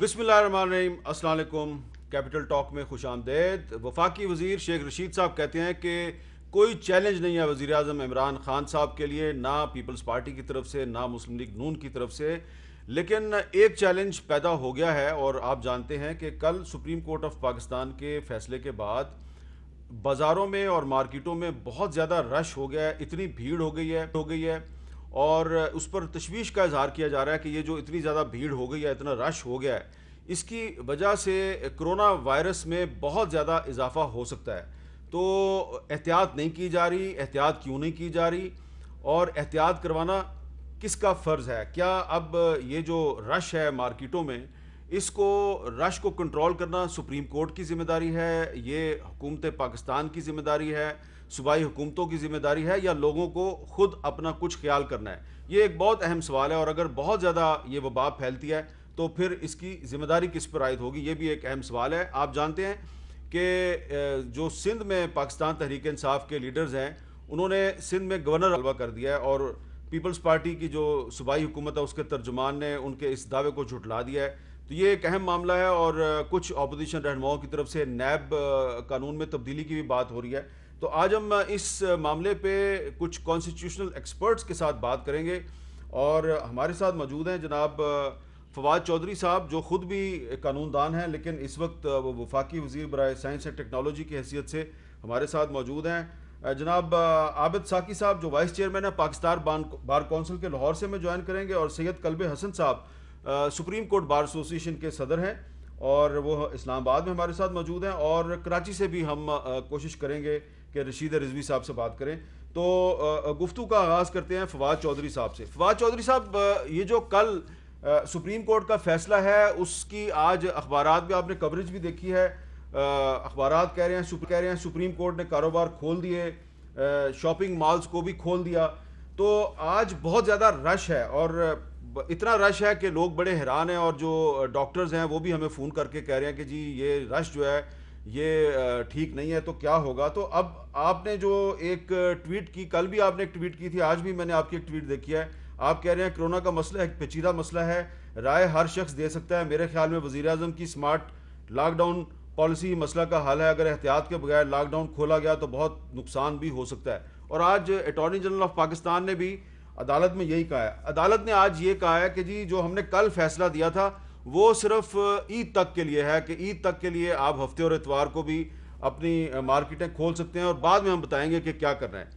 बिस्मिल्लाहिर्रहमानिर्रहीम, अस्सलाम वालेकुम। कैपिटल टॉक में खुश आमदेद। वफाकी वज़ीर शेख रशीद साहब कहते हैं कि कोई चैलेंज नहीं है वज़ीर आज़म इमरान खान साहब के लिए, ना पीपल्स पार्टी की तरफ से, ना मुस्लिम लीग नून की तरफ से। लेकिन एक चैलेंज पैदा हो गया है और आप जानते हैं कि कल सुप्रीम कोर्ट ऑफ पाकिस्तान के फैसले के बाद बाज़ारों में और मार्केटों में बहुत ज़्यादा रश हो गया है, इतनी भीड़ हो गई है और उस पर तशवीश का इजहार किया जा रहा है कि ये जो इतनी ज़्यादा भीड़ हो गई है, इतना रश हो गया है, इसकी वजह से कोरोना वायरस में बहुत ज़्यादा इजाफा हो सकता है। तो एहतियात नहीं की जा रही, एहतियात क्यों नहीं की जा रही और एहतियात करवाना किसका फ़र्ज़ है? क्या अब ये जो रश है मार्केटों में, इसको रश को कंट्रोल करना सुप्रीम कोर्ट की ज़िम्मेदारी है, ये हुकूमत पाकिस्तान की ज़िम्मेदारी है, सूबाई हुकूमतों की ज़िम्मेदारी है, या लोगों को खुद अपना कुछ ख्याल करना है? ये एक बहुत अहम सवाल है और अगर बहुत ज़्यादा ये वबा फैलती है तो फिर इसकी ज़िम्मेदारी किस पर आयद होगी, ये भी एक अहम सवाल है। आप जानते हैं कि जो सिंध में पाकिस्तान तहरीक इंसाफ के लीडर्स हैं, उन्होंने सिंध में गवर्नर हलवा कर दिया है और पीपल्स पार्टी की जो सूबाई हुकूमत है उसके तर्जुमान ने उनके इस दावे को झुटला दिया है। तो ये एक अहम मामला है और कुछ अपोजिशन रहनुमाओं की तरफ से नैब कानून में तब्दीली की भी बात हो रही है। तो आज हम इस मामले पे कुछ कॉन्स्टिट्यूशनल एक्सपर्ट्स के साथ बात करेंगे और हमारे साथ मौजूद हैं जनाब फवाद चौधरी साहब, जो ख़ुद भी कानूनदान हैं लेकिन इस वक्त वो वफाकी वज़ीर बराए साइंस एंड टेक्नोलॉजी की हैसियत से हमारे साथ मौजूद हैं। जनाब आबिद साकी साहब, जो वाइस चेयरमैन है पाकिस्तान बार कौंसिल के लाहौर से हमें ज्वाइन करेंगे, और सैयद कल्बे हसन साहब सुप्रीम कोर्ट बार एसोसिएशन के सदर हैं और वो इस्लामाबाद में हमारे साथ मौजूद हैं, और कराची से भी हम कोशिश करेंगे कि रशीद रिजवी साहब से बात करें। तो गुफ्तगू का आगाज़ करते हैं फवाद चौधरी साहब से। फवाद चौधरी साहब, ये जो कल सुप्रीम कोर्ट का फैसला है उसकी आज अखबारात में आपने कवरेज भी देखी है। अखबारात कह रहे हैं सुप्रीम कोर्ट ने कारोबार खोल दिए, शॉपिंग मॉल्स को भी खोल दिया। तो आज बहुत ज़्यादा रश है और इतना रश है कि लोग बड़े हैरान हैं, और जो डॉक्टर्स हैं वो भी हमें फ़ोन करके कह रहे हैं कि जी ये रश जो है ये ठीक नहीं है, तो क्या होगा। तो अब आपने जो एक ट्वीट की, कल भी आपने एक ट्वीट की थी, आज भी मैंने आपकी एक ट्वीट देखी है। आप कह रहे हैं कोरोना का मसला एक पेचीदा मसला है, राय हर शख्स दे सकता है। मेरे ख्याल में वज़ीर आज़म की स्मार्ट लॉकडाउन पॉलिसी मसला का हल है। अगर एहतियात के बगैर लॉकडाउन खोला गया तो बहुत नुकसान भी हो सकता है। और आज अटॉर्नी जनरल ऑफ पाकिस्तान ने भी अदालत में यही कहा है। अदालत ने आज ये कहा है कि जी जो हमने कल फैसला दिया था वो सिर्फ ईद तक के लिए है, कि ईद तक के लिए आप हफ्ते और इतवार को भी अपनी मार्केटें खोल सकते हैं और बाद में हम बताएंगे कि क्या करना है।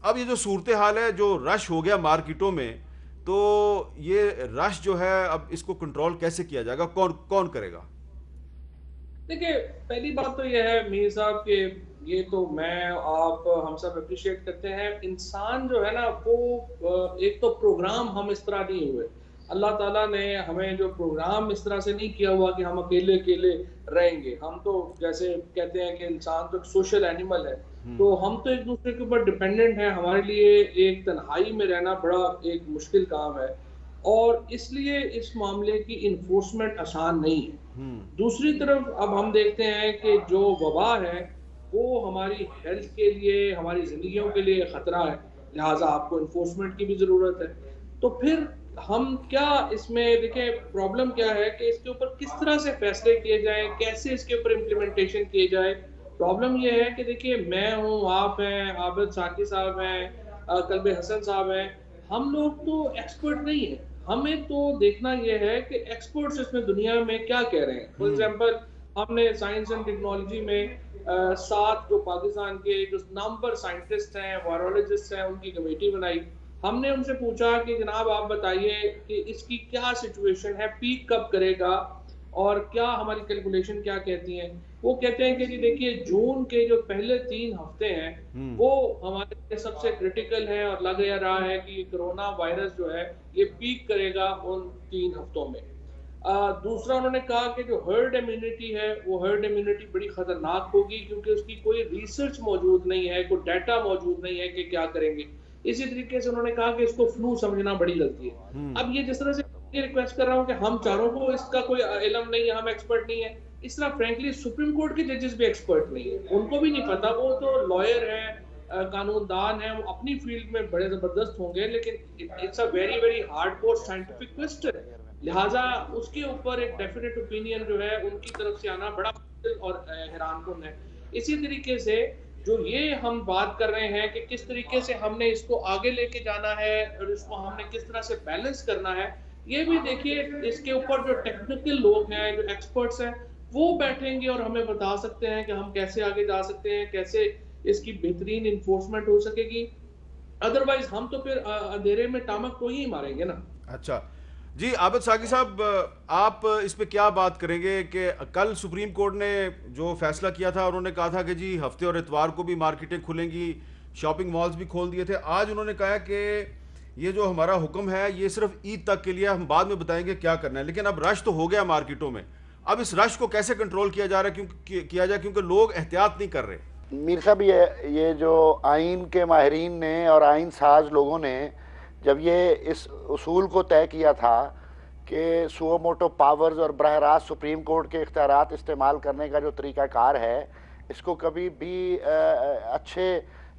अब ये जो सूरत हाल है, जो रश हो गया मार्केटों में, तो ये रश जो है अब इसको कंट्रोल कैसे किया जाएगा, कौन कौन करेगा? देखिए, पहली बात तो यह है मीर साहब कि ये तो मैं आप हम सब अप्रिशिएट करते हैं। इंसान जो है ना वो एक तो प्रोग्राम हम इस तरह नहीं हुए। अल्लाह ताला ने हमें जो प्रोग्राम इस तरह से नहीं किया हुआ कि हम अकेले-अकेले रहेंगे। हम तो जैसे कहते हैं कि इंसान तो एक सोशल एनिमल है। हम्म। तो हम तो एक-दूसरे के ऊपर डिपेंडेंट हैं। हमारे लिए एक तन्हाई में रहना बड़ा एक मुश्किल काम है और इसलिए इस मामले की एनफोर्समेंट आसान नहीं है। हम्म। दूसरी तरफ अब हम देखते हैं कि जो वबा है वो हमारी हेल्थ के लिए, हमारी ज़िंदगियों के लिए ख़तरा है, लिहाजा आपको इन्फोर्समेंट की भी ज़रूरत है। तो फिर हम क्या इसमें देखें, प्रॉब्लम क्या है कि इसके ऊपर किस तरह से फैसले किए जाएँ, कैसे इसके ऊपर इम्प्लीमेंटेशन किए जाए। प्रॉब्लम ये है कि देखिए मैं हूँ, आप हैं, आबिद साकी साहब हैं, कल्बे हसन साहब हैं, हम लोग तो एक्सपर्ट नहीं हैं। हमें तो देखना ये है कि एक्सपर्ट्स इसमें दुनिया में क्या कह रहे हैं। For hmm. एग्जांपल हमने साइंस एंड टेक्नोलॉजी में 7 जो पाकिस्तान के जो नंबर साइंटिस्ट हैं, वायरोलॉजिस्ट हैं, उनकी कमेटी बनाई। हमने उनसे पूछा कि जनाब आप बताइए कि इसकी क्या सिचुएशन है, पीक कब करेगा और क्या हमारी कैलकुलेशन क्या कहती हैं। वो कहते हैं कि जी देखिए जून के जो पहले 3 हफ्ते हैं हम्म। वो हमारे लिए सबसे क्रिटिकल है और लग या रहा है कि कोरोना वायरस जो है ये पीक करेगा उन 3 हफ्तों में। दूसरा उन्होंने कहा कि जो हर्ड इम्यूनिटी है वो हर्ड इम्यूनिटी बड़ी खतरनाक होगी क्योंकि उसकी कोई रिसर्च मौजूद नहीं है, कोई डाटा मौजूद नहीं है कि क्या करेंगे। इसी तरीके से उन्होंने कहा कि इसको फ्लू समझना बड़ी गलती है। हम्म। अब ये जिस तरह से ये रिक्वेस्ट कर रहा हूँ कि हम चारों को इसका कोई इल्म नहीं है, हम एक्सपर्ट नहीं है, इस तरह फ्रेंकली सुप्रीम कोर्ट के जजेस भी एक्सपर्ट नहीं है, उनको भी नहीं पता। वो तो लॉयर है, कानूनदान है, वो अपनी फील्ड में बड़े जबरदस्त होंगे, लेकिन it's a very very hardcore scientific question. लिहाजा उसके ऊपर एक डेफिनेट ओपिनियन जो है उनकी तरफ से आना बड़ा मुश्किल और हैरानकुन है। इसी तरीके से जो ये हम बात कर रहे हैं कि किस तरीके से हमने इसको आगे लेके जाना है और इसको हमने किस तरह से बैलेंस करना है, ये भी देखिए इसके ऊपर जो टेक्निकल लोग हैं, जो एक्सपर्ट्स हैं, वो बैठेंगे और हमें बता सकते हैं कि हम कैसे आगे जा सकते हैं, कैसे इसकी बेहतरीन इन्फोर्समेंट हो सकेगी। अदरवाइज हम तो फिर अंधेरे में टामक को ही मारेंगे ना। अच्छा जी, आबिद साकी साहब, आप इस पे क्या बात करेंगे कि कल सुप्रीम कोर्ट ने जो फैसला किया था, उन्होंने कहा था कि जी हफ्ते और इतवार को भी मार्केटें खुलेंगी, शॉपिंग मॉल्स भी खोल दिए थे। आज उन्होंने कहा कि ये जो हमारा हुक्म है ये सिर्फ ईद तक के लिए, हम बाद में बताएंगे क्या करना है। लेकिन अब रश तो हो गया मार्केटों में, अब इस रश को कैसे कंट्रोल किया जा रहा है, क्योंकि किया जाए क्योंकि लोग एहतियात नहीं कर रहे। मीर साहब, ये जो आइन के माहिरीन ने और आइन साज लोगों ने जब ये इस उसूल को तय किया था कि सुओ मोटो पावर्स और बरह रास्त सुप्रीम कोर्ट के इख्तियारात इस्तेमाल करने का जो तरीक़ाकार है, इसको कभी भी अच्छे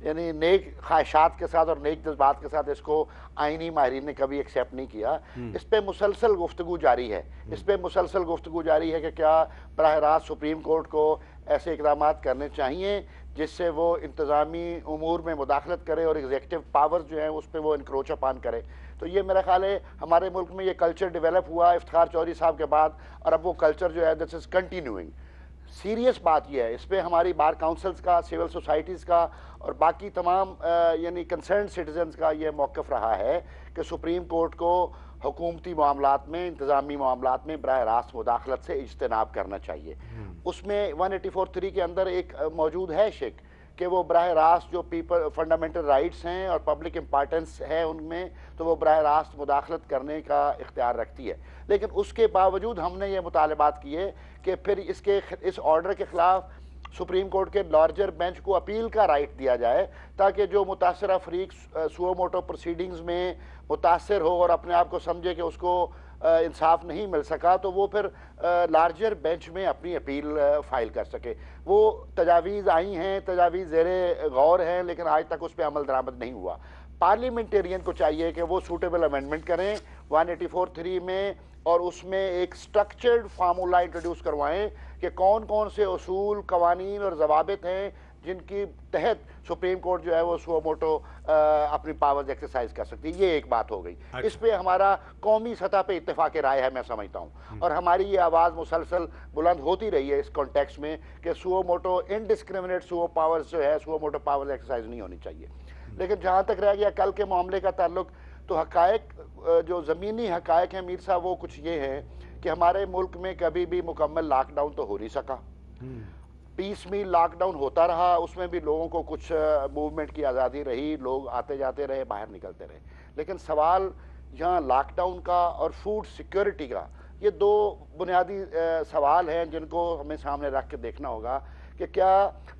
यानी नेक ख्वाहिशात के साथ और नेक जज्बात के साथ इसको आइनी माहिरीन ने कभी एक्सेप्ट नहीं किया। इस पर मुसलसल गुफ्तगू जारी है, इस पर मुसलसल गुफ्तगू जारी है कि क्या बरह रास्त सुप्रीम कोर्ट को ऐसे इक़दाम करने चाहिए जिससे वो इंतज़ामी उमूर में मुदाखलत करे और एग्जेक्टिव पावर्स जो हैं उस पर वो इनक्रोच अपान करे। तो ये मेरा ख्याल है हमारे मुल्क में ये कल्चर डेवलप हुआ इफ्तिखार चौधरी साहब के बाद, और अब वो कल्चर जो है दिस इज़ कंटिन्यूइंग। सीरियस बात यह है, इस पर हमारी बार काउंसिल्स का, सिविल सोसाइटीज़ का और बाकी तमाम यानी कंसर्न सिटीजन्स का ये मौक़िफ़ रहा है कि सुप्रीम कोर्ट को हुकूमती मामलात में, इंतज़ामी मामलात में बराह रास्त मुदाखलत से इज्तनाब करना चाहिए। उसमें 184(3) के अंदर एक मौजूद है शिक कि वो बराह रास्त जो पीपल फंडामेंटल राइट्स हैं और पब्लिक इम्पार्टेंस है उनमें, तो वो बराह रास्त मुदाखलत करने का इख्तियार रखती है। लेकिन उसके बावजूद हमने ये मुतालबात किए कि फिर इस ऑर्डर के ख़िलाफ़ सुप्रीम कोर्ट के लार्जर बेंच को अपील का राइट दिया जाए, ताकि जो मुतासरा फरीक सुओ मोटो प्रोसीडिंग्स में मुतासर हो और अपने आप को समझे कि उसको इंसाफ नहीं मिल सका, तो वो फिर लार्जर बेंच में अपनी अपील फाइल कर सके। वो तजावीज़ आई हैं, तजावीज़ ज़ेरे गौर हैं, लेकिन आज तक उस पर अमल दरामद नहीं हुआ। पार्लियामेंटेरियन को चाहिए कि वो सूटेबल अमेंडमेंट करें 184(3) में, और उसमें एक स्ट्रक्चर्ड फार्मूला इंट्रोड्यूस करवाएं कि कौन कौन से उसूल, कवानीन और जवाबित हैं जिनकी तहत सुप्रीम कोर्ट जो है वो सुओ मोटो अपनी पावर्स एक्सरसाइज कर सकती है। ये एक बात हो गई। अच्छा। इस पे हमारा कौमी सतह पे इत्तेफाक राय है, मैं समझता हूँ, और हमारी ये आवाज़ मुसलसल बुलंद होती रही है इस कॉन्टेक्स्ट में कि suo motu indiscriminate suo powers जो है, सुओ मोटो पावर्स एक्सरसाइज नहीं होनी चाहिए। लेकिन जहाँ तक रह गया कल के मामले का ताल्लुक, तो हकायक जो ज़मीनी हकायक हैं मीर साहब, वो कुछ ये हैं कि हमारे मुल्क में कभी भी मुकम्मल लॉकडाउन तो हो नहीं सका। पीस मील लॉकडाउन होता रहा, उसमें भी लोगों को कुछ मूवमेंट की आज़ादी रही, लोग आते जाते रहे, बाहर निकलते रहे। लेकिन सवाल यहाँ लॉकडाउन का और फूड सिक्योरिटी का, ये दो बुनियादी सवाल हैं जिनको हमें सामने रख के देखना होगा कि क्या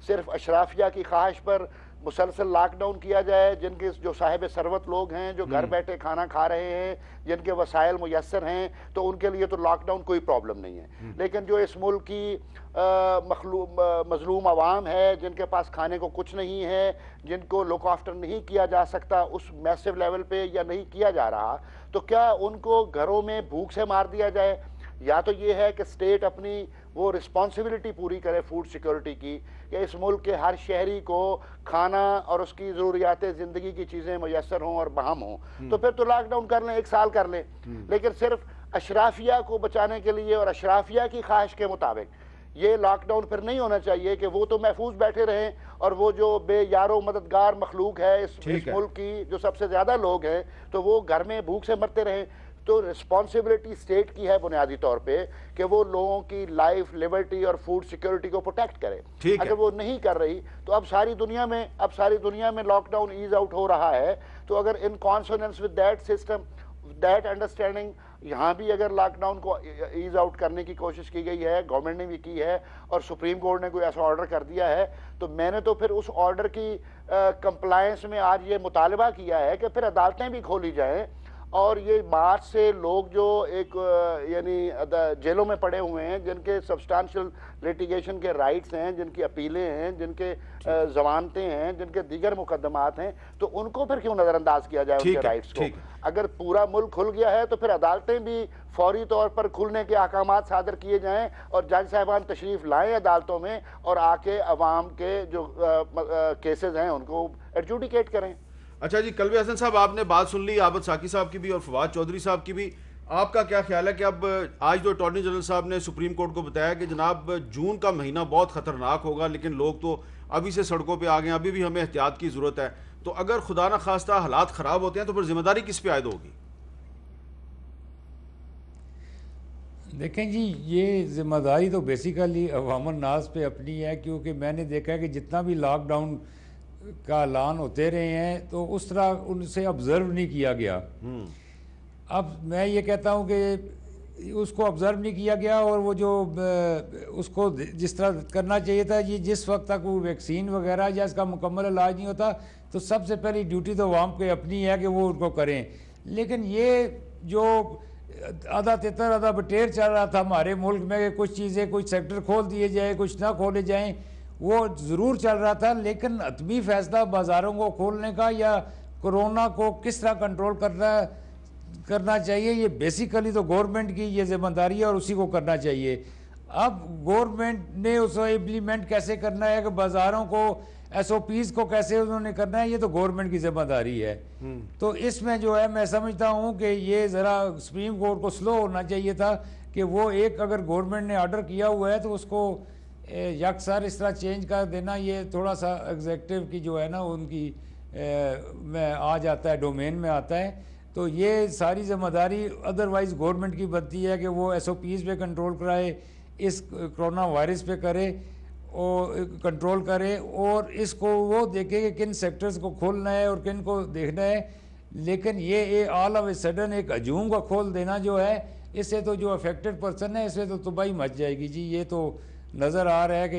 सिर्फ अशराफिया की ख्वाहिश पर मुसलसल लॉकडाउन किया जाए, जिनके जो साहिब सरवत लोग हैं, जो घर बैठे खाना खा रहे हैं, जिनके वसाइल मुयस्सर हैं, तो उनके लिए तो लॉकडाउन कोई प्रॉब्लम नहीं है। लेकिन जो इस मुल्क की मजलूम आवाम है, जिनके पास खाने को कुछ नहीं है, जिनको लुक आफ्टर नहीं किया जा सकता उस मैसिव लेवल पे या नहीं किया जा रहा, तो क्या उनको घरों में भूख से मार दिया जाए? या तो ये है कि स्टेट अपनी वो रिस्पॉन्सिबिलिटी पूरी करे फूड सिक्योरिटी की, कि इस मुल्क के हर शहरी को खाना और उसकी ज़रूरियात ज़िंदगी की चीज़ें मुयस्सर हों और बहम हों, तो फिर तो लॉकडाउन कर लें, 1 साल कर लें। लेकिन सिर्फ अशराफिया को बचाने के लिए और अशराफिया की ख्वाहिश के मुताबिक ये लॉकडाउन फिर नहीं होना चाहिए कि वो तो महफूज बैठे रहें और वो जो बेयारो मददगार मखलूक है इस मुल्क की, जो सबसे ज़्यादा लोग हैं, तो वो घर में भूख से मरते रहें। तो रिस्पॉन्सिबिलिटी स्टेट की है बुनियादी तौर पे कि वो लोगों की लाइफ, लिबर्टी और फूड सिक्योरिटी को प्रोटेक्ट करे। अगर वो नहीं कर रही, तो अब सारी दुनिया में लॉकडाउन ईज आउट हो रहा है। तो अगर in consonance with that system, that understanding, यहाँ भी अगर लॉकडाउन को ईज आउट करने की कोशिश की गई है, गवर्नमेंट ने भी की है और सुप्रीम कोर्ट ने कोई ऐसा ऑर्डर कर दिया है, तो मैंने तो फिर उस ऑर्डर की कंप्लायंस में आज ये मुतालबा किया है कि फिर अदालतें भी खोली जाएं और ये मार्च से लोग जो एक यानी जेलों में पड़े हुए हैं, जिनके सब्सटेंशियल लिटिगेशन के राइट्स हैं, जिनकी अपीलें हैं, जिनके जमानतें हैं, जिनके दीगर मुकदमात हैं, तो उनको फिर क्यों नज़रअंदाज किया जाए उनके राइट्स को? अगर पूरा मुल्क खुल गया है तो फिर अदालतें भी फौरी तौर पर खुलने के अहकामात सादर किए जाएं और जज साहिबान तशरीफ़ लाएं अदालतों में और आके अवाम के जो केसेस हैं उनको एडजुडिकेट करें। अच्छा जी, कलवे हसन साहब, आपने बात सुन ली आबद साकी साहब की भी और फवाद चौधरी साहब की भी। आपका क्या ख्याल है कि अब आज जो अटॉर्नी जनरल साहब ने सुप्रीम कोर्ट को बताया कि जनाब जून का महीना बहुत ख़तरनाक होगा, लेकिन लोग तो अभी से सड़कों पे आ गए, अभी भी हमें एहतियात की ज़रूरत है, तो अगर खुदा न खास्ता हालात ख़राब होते हैं तो फिर जिम्मेदारी किस पे आयद होगी? देखें जी, ये ज़िम्मेदारी तो बेसिकली अवामन नास पे अपनी है, क्योंकि मैंने देखा है कि जितना भी लॉकडाउन का ऐलान होते रहे हैं तो उस तरह उनसे ऑब्ज़र्व नहीं किया गया। अब मैं ये कहता हूँ कि उसको ऑब्ज़र्व नहीं किया गया और वो जो उसको जिस तरह करना चाहिए था, ये जिस वक्त तक वो वैक्सीन वगैरह या इसका मुकम्मल इलाज नहीं होता तो सबसे पहली ड्यूटी तो अवाम को अपनी है कि वो उनको करें। लेकिन ये जो आधा तितर आधा बटेर चल रहा था हमारे मुल्क में, कुछ चीज़ें, कुछ सेक्टर खोल दिए जाए, कुछ ना खोले जाएं, वो ज़रूर चल रहा था, लेकिन हतमी फैसला बाज़ारों को खोलने का या कोरोना को किस तरह कंट्रोल करना चाहिए, ये बेसिकली तो गवर्नमेंट की ये जिम्मेदारी है और उसी को करना चाहिए। अब गवर्नमेंट ने उसको इम्प्लीमेंट कैसे करना है कि बाज़ारों को SOPs को कैसे उन्होंने करना है, ये तो गवर्नमेंट की जिम्मेदारी है। तो इसमें जो है मैं समझता हूँ कि ये ज़रा सुप्रीम कोर्ट को स्लो होना चाहिए था कि वो एक अगर गवर्नमेंट ने ऑर्डर किया हुआ है तो उसको यकसर इस तरह चेंज कर देना, ये थोड़ा सा एग्जेक्टिव की जो है ना उनकी में आ जाता है, डोमेन में आता है। तो ये सारी जिम्मेदारी अदरवाइज़ गवर्नमेंट की बनती है कि वो SOPs पे कंट्रोल कराए, इस कोरोना वायरस पे करे और कंट्रोल करे और इसको वो देखे कि किन सेक्टर्स को खोलना है और किन को देखना है। लेकिन ये ऑल ऑफ ए सडन एक हजूम का खोल देना जो है, इससे तो जो अफेक्टेड पर्सन है इससे तो तबाही मच जाएगी जी। ये तो नज़र आ रहा है कि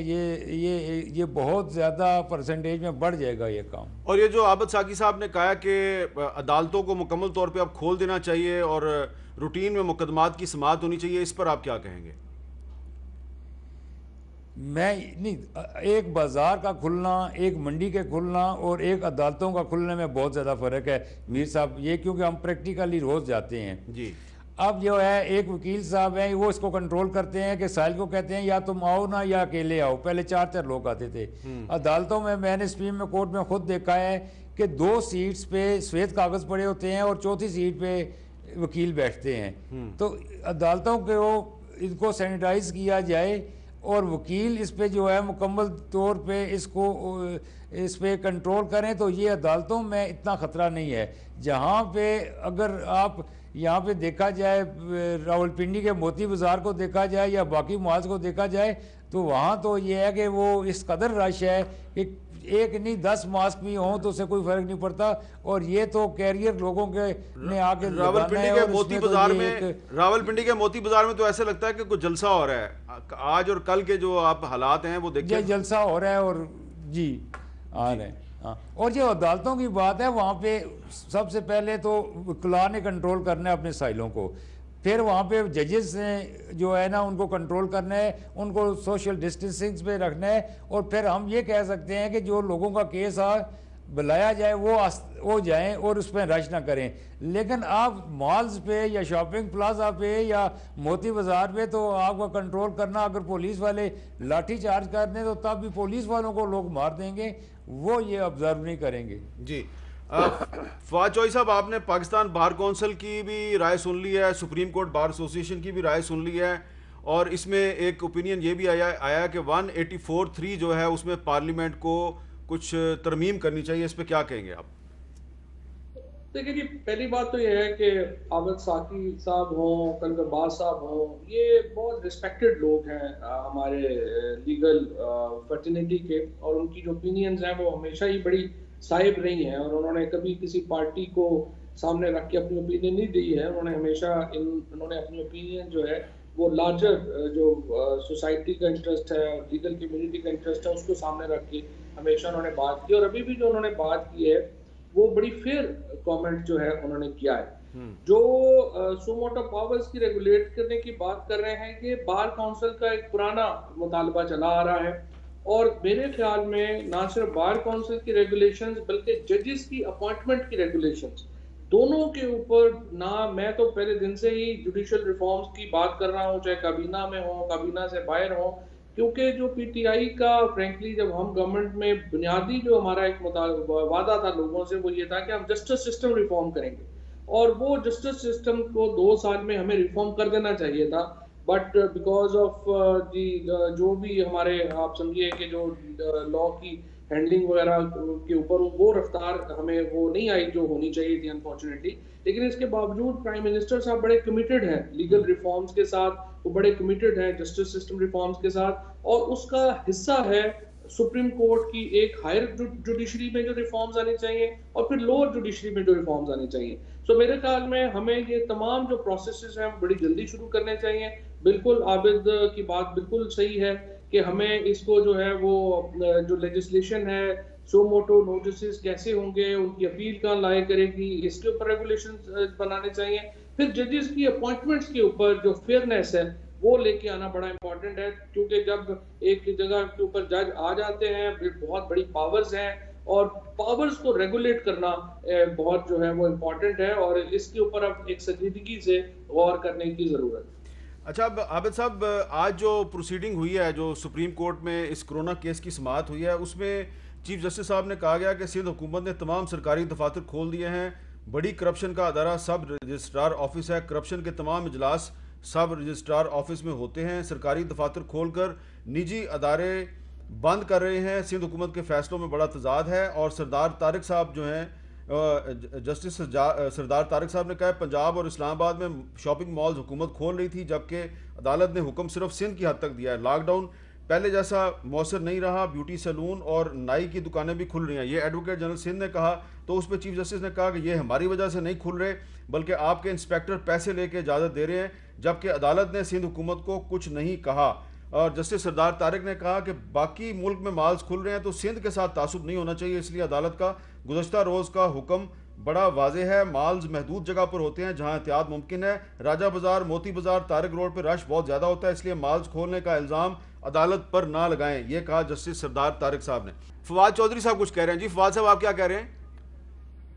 ये बहुत ज़्यादा परसेंटेज में बढ़ जाएगा ये काम। और ये जो आबद साकी साहब ने कहा कि अदालतों को मुकम्मल तौर पे अब खोल देना चाहिए और रूटीन में मुकदमात की समाअत होनी चाहिए, इस पर आप क्या कहेंगे? मैं नहीं, एक बाज़ार का खुलना, एक मंडी के खुलना और एक अदालतों का खुलने में बहुत ज़्यादा फ़र्क है मीर साहब, ये क्योंकि हम प्रैक्टिकली रोज़ जाते हैं जी। अब जो है एक वकील साहब हैं, वो इसको कंट्रोल करते हैं कि साहिल को कहते हैं या तुम आओ ना या अकेले आओ। पहले 4 लोग आते थे। अदालतों में मैंने सुप्रीम कोर्ट में खुद देखा है कि 2 सीट्स पे श्वेत कागज़ पड़े होते हैं और चौथी सीट पे वकील बैठते हैं। तो अदालतों को इनको सैनिटाइज किया जाए और वकील इस पे जो है मुकम्मल तौर पे इस पे कंट्रोल करें तो ये अदालतों में इतना ख़तरा नहीं है। जहाँ पे अगर आप यहाँ पे देखा जाए, रावलपिंडी के मोती बाज़ार को देखा जाए या बाकी मॉल्स को देखा जाए, तो वहाँ तो ये है कि वो इस कदर रश है कि एक नहीं 10 मास्क भी हों तो उससे कोई फ़र्क नहीं पड़ता। और ये तो कैरियर लोगों के ने आके रावलपिंडी के मोती बाज़ार में, रावलपिंडी के मोती बाज़ार में तो ऐसे लगता है कि कुछ जलसा हो रहा है। आज और कल के जो आप हालात हैं वो देखिए, जलसा हो रहा है और जी आ रहे हैं। हाँ, और जो अदालतों की बात है, वहाँ पे सबसे पहले तो वकला ने कंट्रोल करना है अपने साइलों को, फिर वहाँ पे जजेस ने जो है ना उनको कंट्रोल करना है, उनको सोशल डिस्टेंसिंग पे रखना है। और फिर हम ये कह सकते हैं कि जो लोगों का केस बुलाया जाए वो जाएं और उस पर रश ना करें। लेकिन आप मॉल्स पे या शॉपिंग प्लाजा पे या मोती बाज़ार पे तो आपका कंट्रोल करना, अगर पुलिस वाले लाठी चार्ज कर दें तो तब भी पुलिस वालों को लोग मार देंगे, वो ये ऑब्जर्व नहीं करेंगे जी। फवाद चौधरी साहब, आपने पाकिस्तान बार कौंसिल की भी राय सुन ली है, सुप्रीम कोर्ट बार एसोसिएशन की भी राय सुन ली है, और इसमें एक ओपिनियन ये भी आया कि 184(3) जो है उसमें पार्लियामेंट को कुछ तरमीम करनी चाहिए। इस पे क्या कहेंगे आप? देखिए जी, पहली बात तो ये है कि आबद साकी साहब हों, कलगरबाज साहब हों, ये बहुत रिस्पेक्टेड लोग हैं हमारे लीगल फर्टिनिटी के, और उनकी जो ओपिनियंस हैं वो हमेशा ही बड़ी साहिब रही हैं और उन्होंने कभी किसी पार्टी को सामने रख के अपनी ओपिनियन नहीं दी है। उन्होंने हमेशा उन्होंने अपनी ओपिनियन जो है वो लार्जर जो सोसाइटी का इंटरेस्ट है, लीगल कम्युनिटी का इंटरेस्ट है, उसको सामने रख के हमेशा उन्होंने बात की। और अभी भी जो उन्होंने बात की है वो बड़ी फेयर कमेंट जो है उन्होंने किया है। जो सुमोटो पावर्स की रेगुलेट करने की बात कर रहे हैं, ये बार काउंसिल का एक पुराना मुतालबा चला आ रहा है। और मेरे ख्याल में ना सिर्फ बार काउंसिल की रेगुलेशंस बल्कि जजेस की अपॉइंटमेंट की रेगुलेशंस दोनों के ऊपर ना, मैं तो पहले दिन से ही जुडिशियल रिफॉर्म्स की बात कर रहा हूँ, चाहे काबीना में हो, काबीना से बाहर हो, क्योंकि जो पीटीआई का फ्रेंकली जब हम गवर्नमेंट में बुनियादी जो हमारा एक वादा था लोगों से, वो ये था कि हम जस्टिस सिस्टम रिफॉर्म करेंगे, और वो जस्टिस सिस्टम को 2 साल में हमें रिफॉर्म कर देना चाहिए था। बट बिकॉज ऑफ जो भी हमारे आप समझिए कि जो लॉ की हैंडलिंग वगैरह के ऊपर वो रफ्तार हमें वो नहीं आई जो होनी चाहिए थी अनफॉर्चुनेटली। लेकिन इसके बावजूद प्राइम मिनिस्टर साहब बड़े कमिटेड हैं लीगल रिफॉर्म्स के साथ, वो बड़े कमिटेड हैं जस्टिस सिस्टम रिफॉर्म्स के साथ, और उसका हिस्सा है सुप्रीम कोर्ट की एक हायर जुडिशरी में जो रिफॉर्म्स आनी चाहिए और फिर लोअर जुडिशरी में जो रिफॉर्म्स आनी चाहिए। सो मेरे ख्याल में हमें ये तमाम जो प्रोसेसेस हैं बड़ी जल्दी शुरू करने चाहिए। बिल्कुल आबिद की बात बिल्कुल सही है कि हमें इसको जो है वो जो लेजिस्लेशन है, सो मोटो नोटिस कैसे होंगे, उनकी अपील कहाँ लाया करेगी, इसके ऊपर रेगुलेशन बनाने चाहिए। फिर जजेस की अपॉइंटमेंट्स के ऊपर जो फेयरनेस है वो लेके आना बड़ा इंपॉर्टेंट है, क्योंकि जब एक जगह के ऊपर जज आ जाते हैं, बहुत बड़ी पावर्स हैं, और पावर्स को रेगुलेट करना बहुत जो है वो इम्पोर्टेंट है, और इसके ऊपर अब एक संजीदगी से गौर करने की जरूरत है। अच्छा, अब आबिद साहब, आज जो प्रोसीडिंग हुई है, जो सुप्रीम कोर्ट में इस कोरोना केस की समाअत हुई है, उसमें चीफ जस्टिस साहब ने कहा गया कि सिंध हुकूमत ने तमाम सरकारी दफातर खोल दिए हैं, बड़ी करप्शन का अदारा सब रजिस्ट्रार ऑफिस है, करप्शन के तमाम इजलास सब रजिस्ट्रार ऑफिस में होते हैं, सरकारी दफातर खोलकर निजी अदारे बंद कर रहे हैं। सिंध हुकूमत के फैसलों में बड़ा तजाद है। और सरदार तारिक साहब जो हैं, जस्टिस सरदार तारिक साहब ने कहा पंजाब और इस्लामाबाद में शॉपिंग मॉल्स हुकूमत खोल रही थी, जबकि अदालत ने हुक्म सिर्फ सिंध की हद तक दिया है। लॉकडाउन पहले जैसा मौसर नहीं रहा, ब्यूटी सैलून और नाई की दुकानें भी खुल रही हैं, ये एडवोकेट जनरल सिंध ने कहा। तो उस पर चीफ जस्टिस ने कहा कि ये हमारी वजह से नहीं खुल रहे, बल्कि आपके इंस्पेक्टर पैसे लेके इजाज़त दे रहे हैं, जबकि अदालत ने सिंध हुकूमत को कुछ नहीं कहा। और जस्टिस सरदार तारिक ने कहा कि बाकी मुल्क में माल्स खुल रहे हैं तो सिंध के साथ तासुब नहीं होना चाहिए, इसलिए अदालत का गुज़श्ता रोज़ का हुक्म बड़ा वाज़ेह है। माल्स महदूद जगह पर होते हैं जहां एहतियात मुमकिन है। राजा बाजार, मोती बाजार, तारिक रोड पर रश बहुत ज़्यादा होता है, इसलिए माल्स खोलने का इल्ज़ाम अदालत पर ना लगाएं, ये कहा जस्टिस सरदार तारिक साहब ने। फवाद चौधरी साहब कुछ कह रहे हैं। जी फवाद साहब, आप क्या कह रहे हैं?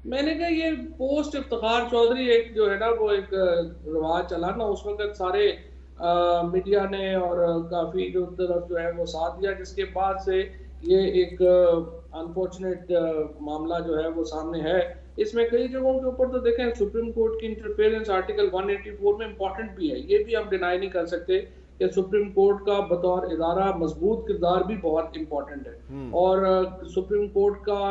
मैंने कहा ये पोस्ट इफ्तिखार चौधरी एक जो है ना वो एक रिवाज चला ना, उस वक्त सारे मीडिया ने और काफ़ी जो तरफ जो है वो साथ दिया, जिसके बाद से ये एक अनफॉर्चुनेट मामला जो है वो सामने है। इसमें कई जगहों के ऊपर तो देखें सुप्रीम कोर्ट की इंटरफेरेंस आर्टिकल 184 में इम्पोर्टेंट भी है, ये भी हम डिनाई नहीं कर सकते कि सुप्रीम कोर्ट का बतौर इदारा मजबूत किरदार भी बहुत इंपॉर्टेंट है। और सुप्रीम कोर्ट का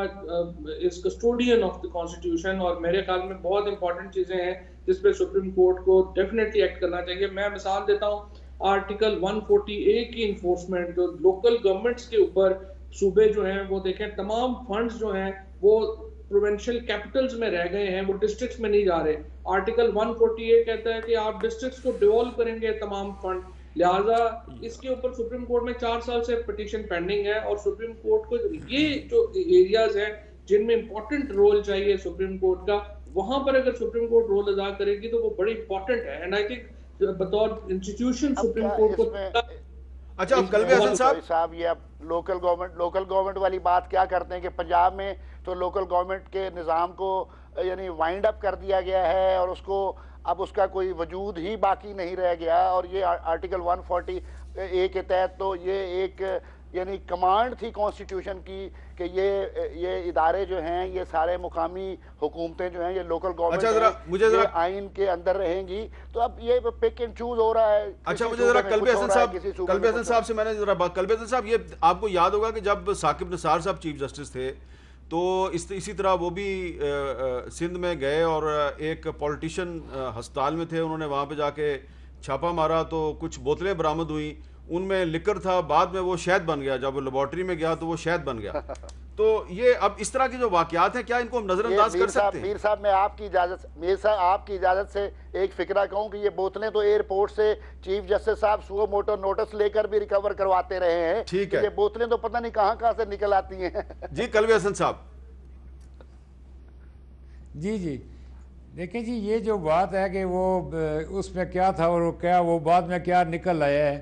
इस कस्टोडियन ऑफ द कॉन्स्टिट्यूशन, और मेरे ख्याल में बहुत इंपॉर्टेंट चीजें हैं जिस पे सुप्रीम कोर्ट को डेफिनेटली एक्ट करना चाहिए। मैं मिसाल देता हूँ, आर्टिकल 140A की इन्फोर्समेंट जो लोकल गवर्नमेंट्स के ऊपर सूबे जो हैं वो देखें तमाम फंड्स जो हैं वो प्रोविंशियल कैपिटल्स में रह गए हैं, वो डिस्ट्रिक्ट्स में नहीं जा रहे। आर्टिकल 140A कहता है कि आप डिस्ट्रिक्ट्स को डिवॉल्व करेंगे तमाम फंड, लिहाजा इसके ऊपर सुप्रीम कोर्ट में 4 साल से पिटीशन पेंडिंग है। और सुप्रीम कोर्ट को ये जो एरियाज हैं जिनमें इंपॉर्टेंट रोल चाहिए सुप्रीम कोर्ट का, वहां पर अगर सुप्रीम कोर्ट रोल अदा करेगी तो वो बड़ी इंपॉर्टेंट है। एंड आई थिंक बतौर इंस्टीट्यूशन सुप्रीम कोर्ट को। अच्छा, कलवे हसन साहब, ये अब लोकल गवर्नमेंट वाली बात क्या करते हैं कि पंजाब में तो लोकल गवर्नमेंट के निज़ाम को यानी वाइंड अप कर दिया गया है और उसको अब उसका कोई वजूद ही बाकी नहीं रह गया। और ये आर्टिकल 140A के तहत तो ये एक यानी कमांड थी कॉन्स्टिट्यूशन की कि ये इदारे जो हैं ये सारे मुकामी हुकूमतें जो हैं ये लोकल गवर्नमेंट मुझे आइन के अंदर रहेंगी। तो अब ये पिक एंड चूज हो रहा है। अच्छा, मुझे जरा कलवे हसन साहब से मैंने जरा बात, कलवे हसन साहब, ये आपको याद होगा कि जब साकिब निसार साहब चीफ जस्टिस थे तो इसी तरह वो भी सिंध में गए और एक पॉलिटिशियन हस्पताल में थे, उन्होंने वहाँ पे जाके छापा मारा तो कुछ बोतलें बरामद हुई, उनमें लिकर था, बाद में वो शहद बन गया, जब वो लेबॉर्ट्री में गया तो वो शहद बन गया। तो ये अब इस तरह की जो वाकयात हैं क्या इनको हम नजरअंदाज कर सकते हैं? मीर साहब, मैं आपकी इजाजत से एक फिक्रा कहूँ कि ये बोतलें तो एयरपोर्ट से चीफ जस्टिस साहब सुओ मोटो नोटिस लेकर भी रिकवर करवाते रहे हैं। ठीक है, ये बोतलें तो पता नहीं कहाँ से निकल आती हैं। जी कलवे हसन साहब। जी देखें जी, ये जो बात है कि वो उसमें क्या था और क्या वो बाद में क्या निकल आया है।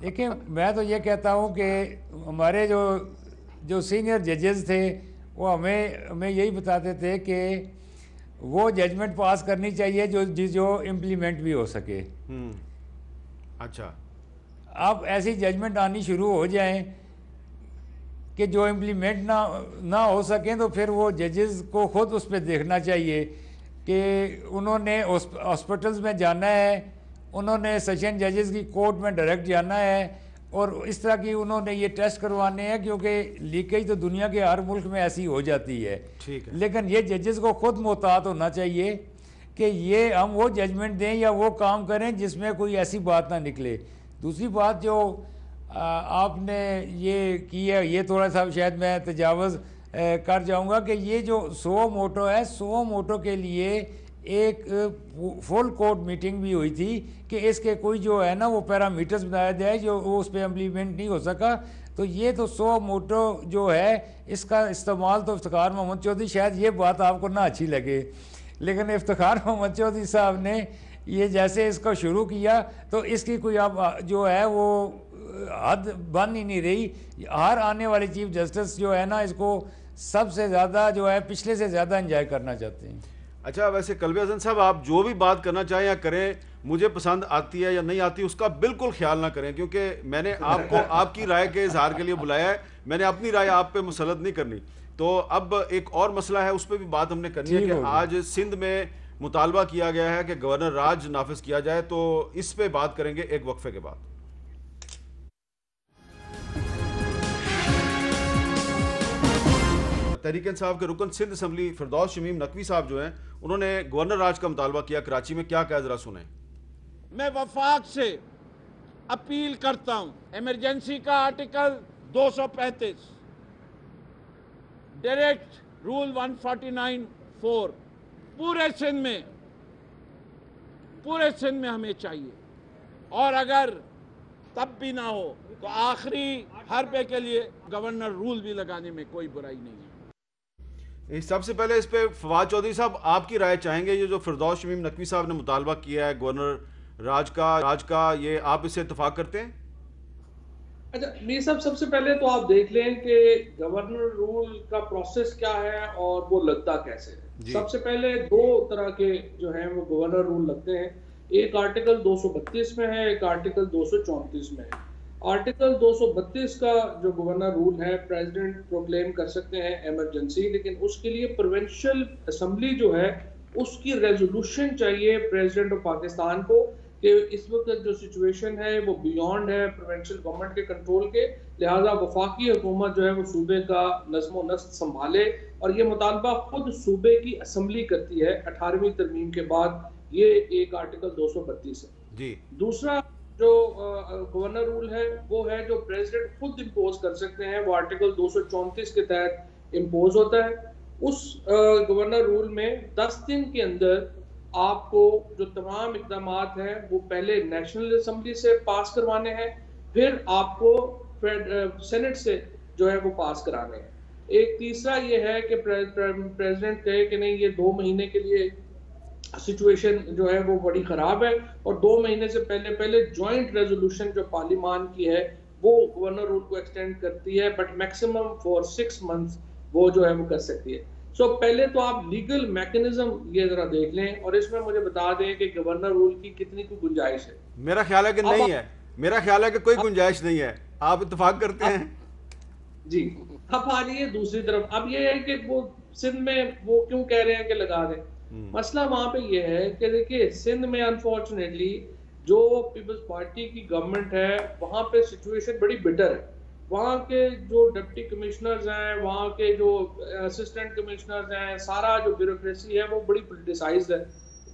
देखिए, मैं तो ये कहता हूँ कि हमारे जो जो सीनियर जजेस थे वो हमें यही बताते थे कि वो जजमेंट पास करनी चाहिए जो इम्प्लीमेंट भी हो सके। अच्छा, अब ऐसी जजमेंट आनी शुरू हो जाएं कि जो इम्प्लीमेंट ना हो सकें, तो फिर वो जजेस को खुद उस पर देखना चाहिए कि उन्होंने हॉस्पिटल्स में जाना है, उन्होंने सेशन जजेस की कोर्ट में डायरेक्ट जाना है और इस तरह की उन्होंने ये टेस्ट करवाने हैं, क्योंकि लीकेज तो दुनिया के हर मुल्क में ऐसी हो जाती है। ठीक है। लेकिन ये जजेस को खुद मोहतात होना चाहिए कि ये हम वो जजमेंट दें या वो काम करें जिसमें कोई ऐसी बात ना निकले। दूसरी बात जो आपने ये की है, ये थोड़ा सा शायद मैं तजावज़ कर जाऊंगा कि ये जो सुओ मोटो है, सुओ मोटो के लिए एक फुल कोर्ट मीटिंग भी हुई थी कि इसके कोई जो है ना वो पैरामीटर्स बनाया जाए, जो वो उस पर इम्प्लीमेंट नहीं हो सका। तो ये तो सुओ मोटो जो है इसका इस्तेमाल तो इफ्तिखार मोहम्मद चौधरी, शायद ये बात आपको ना अच्छी लगे, लेकिन इफ्तिखार मोहम्मद चौधरी साहब ने ये जैसे इसको शुरू किया तो इसकी कोई अब जो है वो हद बन ही नहीं रही। हर आने वाले चीफ जस्टिस जो है ना इसको सबसे ज़्यादा जो है पिछले से ज़्यादा एंजॉय करना चाहते हैं। अच्छा, वैसे कल्बे हसन साहब, आप जो भी बात करना चाहें या करें, मुझे पसंद आती है या नहीं आती उसका बिल्कुल ख्याल ना करें, क्योंकि मैंने आपको आपकी राय के इजहार के लिए बुलाया है, मैंने अपनी राय आप पे मुसलत नहीं करनी। तो अब एक और मसला है, उस पर भी बात हमने करनी है कि आज सिंध में मुतालबा किया गया है कि गवर्नर राज नाफिज किया जाए, तो इस पे बात करेंगे एक वक्फे के बाद। तहरीक इंसाफ के रुकन सिंध असम्बली फिरदौस शमीम नकवी साहब जो हैं, उन्होंने गवर्नर राज का मुतालबा किया कराची में, क्या कहा जरा सुने। मैं वफाक से अपील करता हूं, इमरजेंसी का आर्टिकल 235, डायरेक्ट रूल 149(4) पूरे सिंध में हमें चाहिए, और अगर तब भी ना हो तो आखिरी हरबे के लिए गवर्नर रूल भी लगाने में कोई बुराई नहीं है। सबसे पहले इस पे फवाद चौधरी साहब आपकी राय चाहेंगे, ये जो फिरदौस शमीम नकवी साहब ने मुतालबा किया है गवर्नर राज का, ये आप इससे इत्तेफाक करते हैं? अच्छा मीर साहब, सबसे पहले तो आप देख लें कि गवर्नर रूल का प्रोसेस क्या है और वो लगता कैसे है। सबसे पहले दो तरह के जो है वो गवर्नर रूल लगते हैं, एक आर्टिकल 232 में है, एक आर्टिकल 234 में है। आर्टिकल 232 का जो गवर्नर रूल है, प्रेसिडेंट प्रोक्लेम कर सकते हैं इमरजेंसी, लेकिन उसके लिए प्रोविंशियल असेंबली जो है उसकी रेजोल्यूशन चाहिए प्रेसिडेंट ऑफ पाकिस्तान को कि इस वक्त जो सिचुएशन है वो बियॉन्ड है प्रोविंशियल गवर्नमेंट के कंट्रोल के, लिहाजा वफाकी हुकूमत जो है वो सूबे का नज़्म व नस्क संभाले, और ये मुतालबा खुद सूबे की असेंबली करती है 18वीं तरमीम के बाद। ये एक आर्टिकल 232 है जी। दूसरा जो गवर्नर रूल है वो है जो प्रेसिडेंट खुद इम्पोज कर सकते हैं, वो आर्टिकल 234 के तहत इम्पोज होता है। उस गवर्नर रूल में 10 दिन के अंदर आपको जो तमाम इकदाम हैं वो पहले नेशनल असेंबली से पास करवाने हैं, फिर आपको सेनेट से जो है वो पास कराने हैं। एक तीसरा ये है कि प्रेसिडेंट कहे कि नहीं, ये 2 महीने के लिए सिचुएशन जो है वो बड़ी खराब है, और 2 महीने से पहले जॉइंट रेजोल्यूशन जो पार्लियामान की है वो गवर्नर रूल को एक्सटेंड करती है, बट मैक्सिमम फॉर 6 मंथ्स वो जो है वो कर सकती है। सो पहले तो आप लीगल मैकेनिज्म ये जरा देख लें, और इसमें मुझे बता दें कि गवर्नर रूल की कितनी कोई गुंजाइश है। मेरा ख्याल है कि नहीं है, मेरा ख्याल है कि कोई गुंजाइश नहीं है। आप इत्तेफाक करते हैं? जी। अब आ जाइए दूसरी तरफ। अब ये है कि वो सिंध में वो क्यों कह रहे हैं कि लगा दें। मसला वहां पे ये है कि देखिए सिंध में अनफॉर्चुनेटली जो पीपल्स पार्टी की गवर्नमेंट है वहां पे सिचुएशन बड़ी बिटर है। वहाँ के जो डिप्टी कमिश्नर्स हैं, वहाँ के जो असिस्टेंट कमिश्नर्स हैं, सारा जो ब्यूरोक्रेसी है वो बड़ी पोलिटिसाइज्ड है।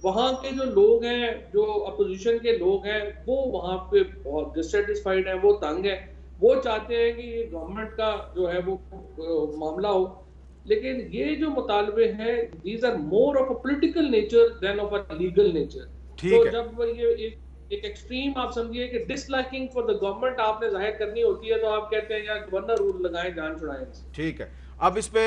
वहाँ के जो लोग हैं, जो अपोजिशन के लोग हैं, वो वहाँ पे बहुत डिससेटिस्फाइड हैं, वो तंग है, वो चाहते हैं कि ये गवर्नमेंट का जो है वो मामला हो। लेकिन ये जो मुतालबे हैं, these are more of a political nature than of a legal nature. तो जब ये एक एक्सट्रीम आप समझिए कि डिसलाइकिंग फॉर द गवर्नमेंट आपने जाहिर करनी होती है, तो आप कहते हैं यार गवर्नर रूल लगाएं, जान छुड़ाएं। ठीक है, अब इस पे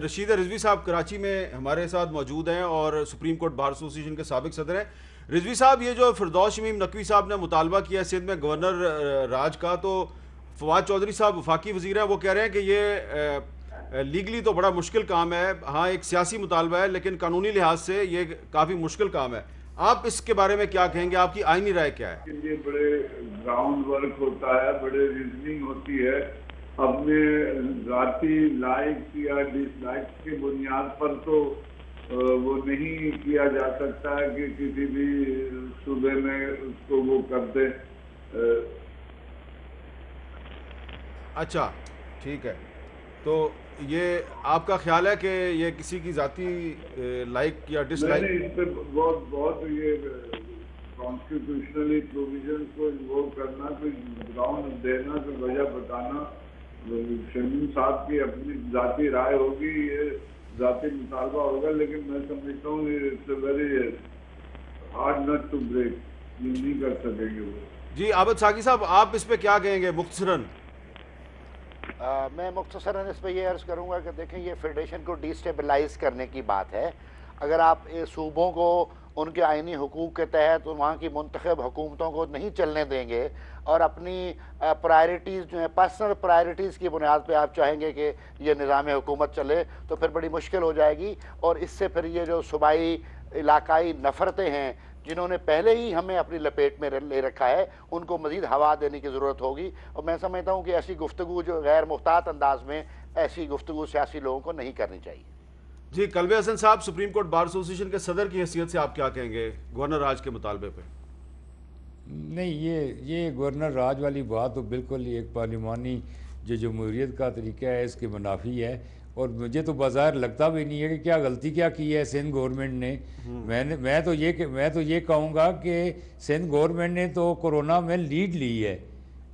रशीद रिजवी साहब कराची में हमारे साथ मौजूद हैं और सुप्रीम कोर्ट बार एसोसिएशन के साबिक सदर हैं। रिजवी साहब, ये जो फिरदौस शमीम नकवी साहब ने मुतालबा किया सिंध में गवर्नर राज का, तो फवाद चौधरी साहब वफाकी वजीर हैं, वो कह रहे हैं कि ये लीगली तो बड़ा मुश्किल काम है, हाँ एक सियासी मुतालबा है, लेकिन कानूनी लिहाज से ये काफ़ी मुश्किल काम है। आप इसके बारे में क्या कहेंगे, आपकी आईनी राय क्या है? ये बड़े ग्राउंड वर्क होता है, बड़े रीजनिंग होती है, अपने जाती लाइक या डिसलाइक की बुनियाद पर तो वो नहीं किया जा सकता है कि किसी भी सूबे में उसको वो कर दे। अच्छा, ठीक है, तो ये आपका ख्याल है कि ये किसी की जाती लाइक या डिसलाइक? इस पे बहुत ये कॉन्स्टिट्यूशनली प्रोविजन को इन्वोल्व करना, कोई ग्राउंड देना, कोई वजह बताना, शमीम साहब की अपनी जाती राय होगी, ये जाती मुतालबा होगा, लेकिन मैं समझता हूँ it's very hard nut to break, ये नहीं कर सकेंगे वो। जी आबद साकी साहब, आप इस पे क्या कहेंगे मुख्तसरन? मैं मुख्तसरन इस पर यह अर्ज़ करूँगा कि देखें, ये फेडरेशन को डिस्टेबलाइज करने की बात है। अगर आप सूबों को उनके आइनी हुकूक के तहत वहाँ की मुंतखब हुकूमतों को नहीं चलने देंगे और अपनी प्रायोरिटीज़ जो है पर्सनल प्रायोरिटीज़ की बुनियाद पे आप चाहेंगे कि ये निज़ाम हुकूमत चले, तो फिर बड़ी मुश्किल हो जाएगी। और इससे फिर ये जो सूबाई इलाकाई नफ़रतें हैं जिन्होंने पहले ही हमें अपनी लपेट में ले रखा है, उनको मज़ीद हवा देने की ज़रूरत होगी। और मैं समझता हूँ कि ऐसी गुफ्तगू जो गैर मुख्तात अंदाज में, ऐसी गुफ्तगू सियासी लोगों को नहीं करनी चाहिए। जी कल्बे हसन साहब, सुप्रीम कोर्ट बार एसोसिएशन के सदर की हैसियत से आप क्या कहेंगे गवर्नर राज के मुतालबे पे? नहीं, ये गवर्नर राज वाली बात तो बिल्कुल एक पार्लिमानी जो जमहूरियत का तरीका है इसके मुनाफी है। और मुझे तो बाज़ार लगता भी नहीं है कि क्या गलती क्या की है सिंध गवर्नमेंट ने। मैं तो ये कहूँगा कि सिंध गवर्नमेंट ने तो कोरोना में लीड ली है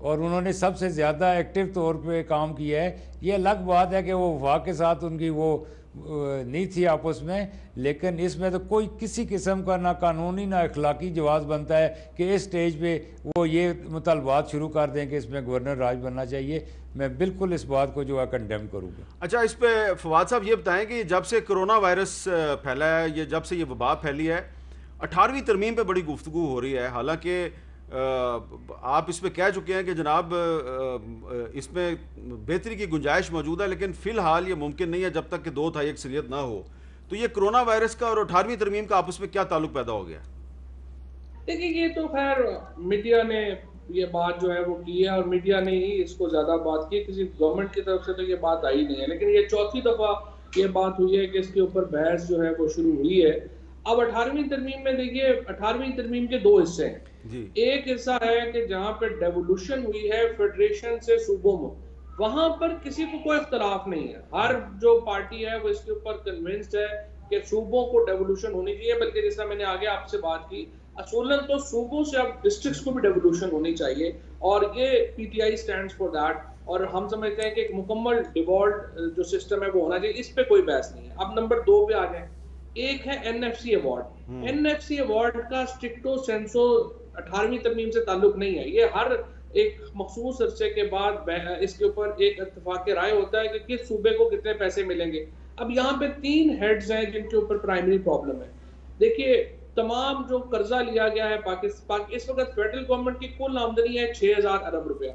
और उन्होंने सबसे ज़्यादा एक्टिव तौर पे काम किया है। ये अलग बात है कि वो वफाक के साथ उनकी वो नहीं थी आपस में, लेकिन इसमें तो कोई किसी किस्म का ना कानूनी ना अखलाकी जवाब बनता है कि इस स्टेज पे वो ये मुतालबात शुरू कर दें कि इसमें गवर्नर राज बनना चाहिए। मैं बिल्कुल इस बात को जो है कंडेम करूँगा। अच्छा, इस पे फवाद साहब ये बताएं कि जब से कोरोना वायरस फैला है, ये जब से ये वबा फैली है, 18वीं तरमीम पे बड़ी गुफ्तगू हो रही है। हालांकि आप इस पे कह चुके हैं कि जनाब इसमें बेहतरी की गुंजाइश मौजूद है, लेकिन फ़िलहाल ये मुमकिन नहीं है जब तक कि 2/3 अक्सरियत ना हो। तो ये कोरोना वायरस का और 18वीं तरमीम का आपस में क्या ताल्लुक पैदा हो गया? देखिए, ये तो खैर मीडिया ने ये बात जो है वो की है और मीडिया ने ही इसको ज़्यादा बात की, किसी गवर्नमेंट की तरफ से तो ये बात आई नहीं है। लेकिन ये चौथी दफ़ा ये बात हुई है कि इसके ऊपर बहस जो है वो शुरू हुई है। अब 18वीं तरमीम में देखिए, 18वीं तरमीम के 2 हिस्से हैं जी। एक हिस्सा है कि जहाँ पे डेवोल्यूशन हुई है फेडरेशन से सूबों में, वहां पर किसी को कोई इख्तलाफ नहीं है। हर जो पार्टी है वो इसके ऊपर कन्विंस्ड है कि सूबों को डेवोल्यूशन होनी चाहिए। बल्कि जैसा मैंने आगे आपसे बात की, असूलन तो सूबों से अब डिस्ट्रिक्ट्स को भी डेवोल्यूशन होनी चाहिए और ये पीटीआई स्टैंड्स फॉर दैट। और हम समझते हैं कि एक मुकम्मल डिवॉल्ट जो सिस्टम है वो होना चाहिए, इस पे कोई बहस नहीं है। अब नंबर 2 पे आ जाए, एक है एनएफसी अवार्ड। एनएफसी अवार्ड का स्ट्रिक्टो सेंसो 18वीं तरमीम से ताल्लुक नहीं है। ये हर एक मखसूस अरसे के बाद इसके ऊपर एक इत्तेफाक राय होता है कि किस सूबे को कितने पैसे मिलेंगे। अब यहाँ पे 3 हेड्स हैं जिनके ऊपर प्राइमरी प्रॉब्लम है। देखिए, तमाम जो कर्जा लिया गया है पाकिस्तान, इस वक्त फेडरल गवर्नमेंट की कुल आमदनी है 6000 अरब रुपया,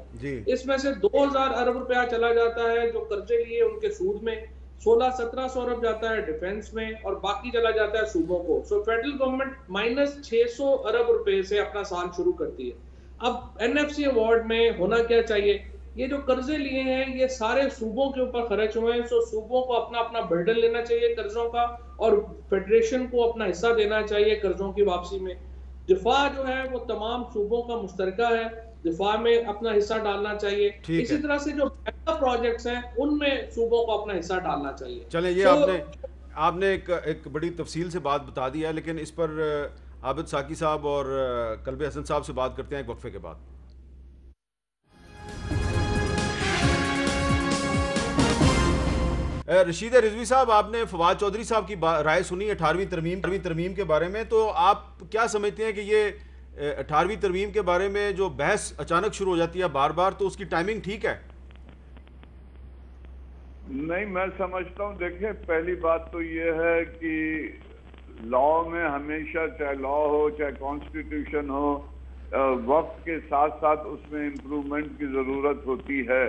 इसमें से 2000 अरब रुपया चला जाता है जो कर्जे लिए उनके सूद में, 1600-1700 अरब जाता है डिफेंस में और बाकी चला जाता है सूबों को। सो फेडरल गवर्नमेंट -600 अरब रुपए से अपना साल शुरू करती है। अब एनएफसी अवार्ड में होना क्या चाहिए, ये जो कर्जे लिए हैं ये सारे सूबों के ऊपर खर्च हुए हैं। सो सूबों को अपना अपना बर्डन लेना चाहिए कर्जों का और फेडरेशन को अपना हिस्सा देना चाहिए कर्जों की वापसी में। दिफा जो है वो तमाम सूबों का मुश्तरका है, दिफा में अपना हिस्सा डालना चाहिए। इसी तरह से जो प्रोजेक्ट्स हैं उनमें सूबों को अपना हिस्सा डालना चाहिए। चले, ये आपने एक बड़ी तफसील से बात बता दी है, लेकिन इस पर आबिद साकी साहब और कल्बे हसन साहब से बात करते हैं एक वक्फे के बाद। रशीद रिजवी साहब, आपने फवाद चौधरी साहब की राय सुनी 18वीं तरमीम के बारे में, तो आप क्या समझते हैं कि ये 18वीं तरमीम के बारे में जो बहस अचानक शुरू हो जाती है बार बार, तो उसकी टाइमिंग ठीक है? नहीं, मैं समझता हूँ, देखिए पहली बात तो ये है कि लॉ में हमेशा, चाहे लॉ हो चाहे कॉन्स्टिट्यूशन हो, वक्त के साथ साथ उसमें इम्प्रूवमेंट की जरूरत होती है।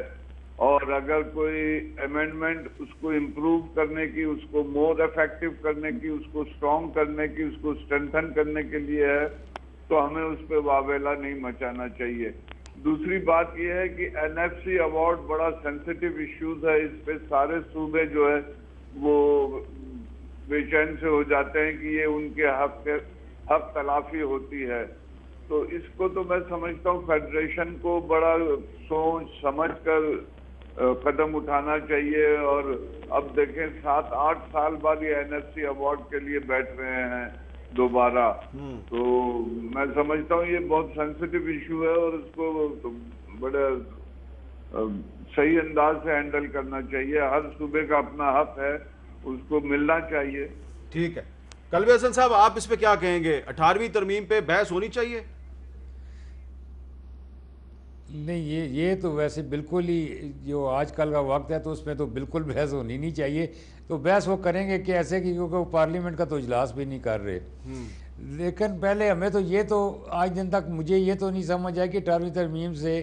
और अगर कोई अमेंडमेंट उसको इम्प्रूव करने की, उसको मोर इफेक्टिव करने की, उसको स्ट्रॉन्ग करने की, उसको स्ट्रेंथन करने के लिए है, तो हमें उस पर वावेला नहीं मचाना चाहिए। दूसरी बात यह है कि एनएफसी अवार्ड बड़ा सेंसिटिव इश्यूज है, इस पे सारे सूबे जो है वो बेचैन से हो जाते हैं कि ये उनके हक तलाफी होती है। तो इसको तो मैं समझता हूँ फेडरेशन को बड़ा सोच समझ कर कदम उठाना चाहिए। और अब देखें 7-8 साल बाद ये एनएफसी अवार्ड के लिए बैठ रहे हैं दोबारा, तो मैं समझता हूँ ये बहुत सेंसिटिव इशू है और उसको बड़े सही अंदाज से हैंडल करना चाहिए। हर सूबे का अपना हक है, उसको मिलना चाहिए। ठीक है, कलवे हसन साहब आप इस पे क्या कहेंगे? 18वीं तरमीम पे बहस होनी चाहिए? नहीं, ये तो वैसे बिल्कुल ही जो आजकल का वक्त है तो उसमें तो बिल्कुल बहस होनी नहीं चाहिए। तो बहस वो करेंगे कि ऐसे कि क्योंकि वो पार्लियामेंट का तो इजलास भी नहीं कर रहे। लेकिन पहले हमें तो ये तो आज दिन तक मुझे ये तो नहीं समझ आया कि 18वीं तरमीम से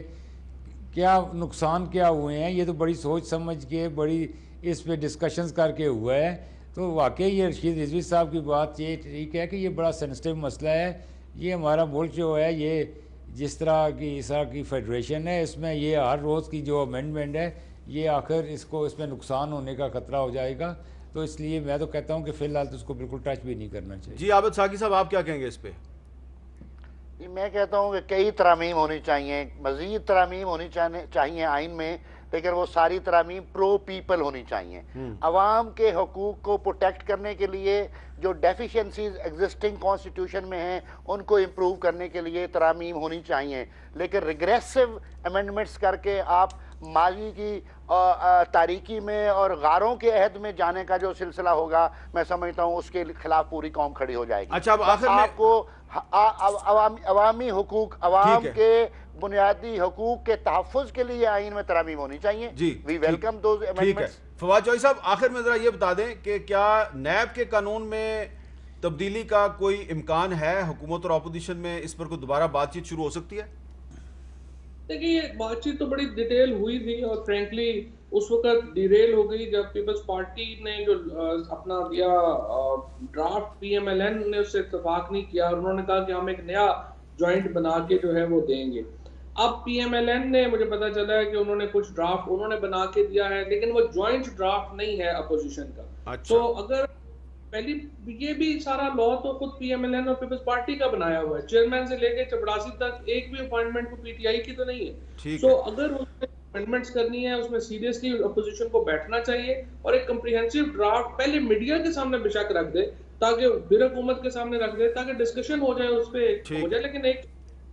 क्या नुकसान क्या हुए हैं। ये तो बड़ी सोच समझ के बड़ी इस पे डिस्कशंस करके हुआ है। तो वाकई ये रशीद रिजवी साहब की बात ये ठीक है कि ये बड़ा सेंसिटिव मसला है। ये हमारा मुल्क जो है, ये जिस तरह की इस तरह की फेडरेशन है, इसमें ये हर रोज़ की जो अमेंडमेंट है, ये आखिर इसको इसमें नुकसान होने का खतरा हो जाएगा। तो इसलिए मैं तो कहता हूँ कि फ़िलहाल तो उसको बिल्कुल टच भी नहीं करना चाहिए। जी आबिद साकी साहब आप क्या कहेंगे इस पे? मैं कहता हूँ कि कई तरामीम होनी चाहिए, मज़ीद तरामीम होनी चाहिए आइन में, लेकिन वो सारी तरामीम प्रो पीपल होनी चाहिए। अवाम के हकूक़ को प्रोटेक्ट करने के लिए जो डेफिशिएंसीज एग्जिस्टिंग कॉन्स्टिट्यूशन में हैं उनको इम्प्रूव करने के लिए तरामीम होनी चाहिए। लेकिन रिग्रेसिव अमेंडमेंट्स करके आप माजी की तारीकी में और गारों के अहद में जाने का जो सिलसिला होगा, मैं समझता हूँ उसके खिलाफ पूरी कौम खड़ी हो जाएगी। अच्छा, अब आखिर में आपको अवामी हुकूक, अवाम के बुनियादी हकूक के तहफ़्फ़ुज़ के लिए आइन में तरामीम होनी चाहिए। We welcome those amendments. Fawad Chaudhry साहब आखिर में जरा ये बता दें कि क्या नैब के कानून में तब्दीली का कोई इम्कान है? हुकूमत और अपोजिशन में इस पर कोई दोबारा बातचीत शुरू हो सकती है? देखिए, ये बातचीत तो बड़ी डिटेल हुई थी और फ्रेंकली उस वक्त डिरेल हो गई जब पीपल्स पार्टी ने जो अपना दिया ड्राफ्ट, पीएमएलएन ने उससे इत्तेफाक नहीं किया और उन्होंने कहा कि हम एक नया जॉइंट बना के जो है वो देंगे। अब पीएमएलएन ने, मुझे पता चला है कि उन्होंने कुछ ड्राफ्ट उन्होंने बना के दिया है, लेकिन वो जॉइंट ड्राफ्ट नहीं है अपोजिशन का। अच्छा। तो अगर पहली ये भी सारा लॉ तो खुद पीएमएलएन और पीपल्स पार्टी का बनाया हुआ है, चेयरमैन से लेकर चपरासी तक एक भी अपॉइंटमेंट को पीटीआई की तो नहीं है। तो अगर उसमें अमेंडमेंट्स करनी है, उसमें सीरियसली अपोजिशन को बैठना चाहिए और एक कम्प्रिहेंसिव ड्राफ्ट पहले मीडिया के सामने बेशक रख दे, ताकि बिर हुकूमत के सामने रख दे, ताकि डिस्कशन हो जाए, उस पर हो जाए, लेकिन एक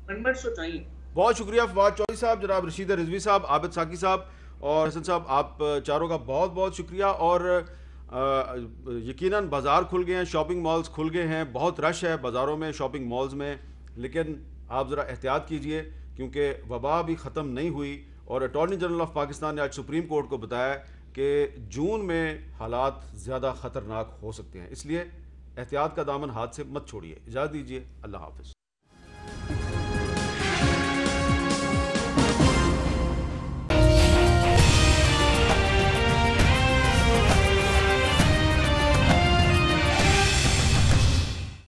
अमेंडमेंट्स तो चाहिए। बहुत शुक्रिया फवाद चौधरी साहब, जनाब रशीद रिजवी साहब, आबिद साकी साहब और हसन साहब, आप चारों का बहुत बहुत शुक्रिया। और यकीनन बाज़ार खुल गए हैं, शॉपिंग मॉल्स खुल गए हैं, बहुत रश है बाज़ारों में, शॉपिंग मॉल्स में, लेकिन आप ज़रा एहतियात कीजिए क्योंकि वबा भी ख़त्म नहीं हुई। और अटॉर्नी जनरल ऑफ पाकिस्तान ने आज सुप्रीम कोर्ट को बताया कि जून में हालात ज़्यादा ख़तरनाक हो सकते हैं, इसलिए एहतियात का दामन हाथ से मत छोड़िए। इजाज़त दीजिए, अल्लाह हाफ़िज़।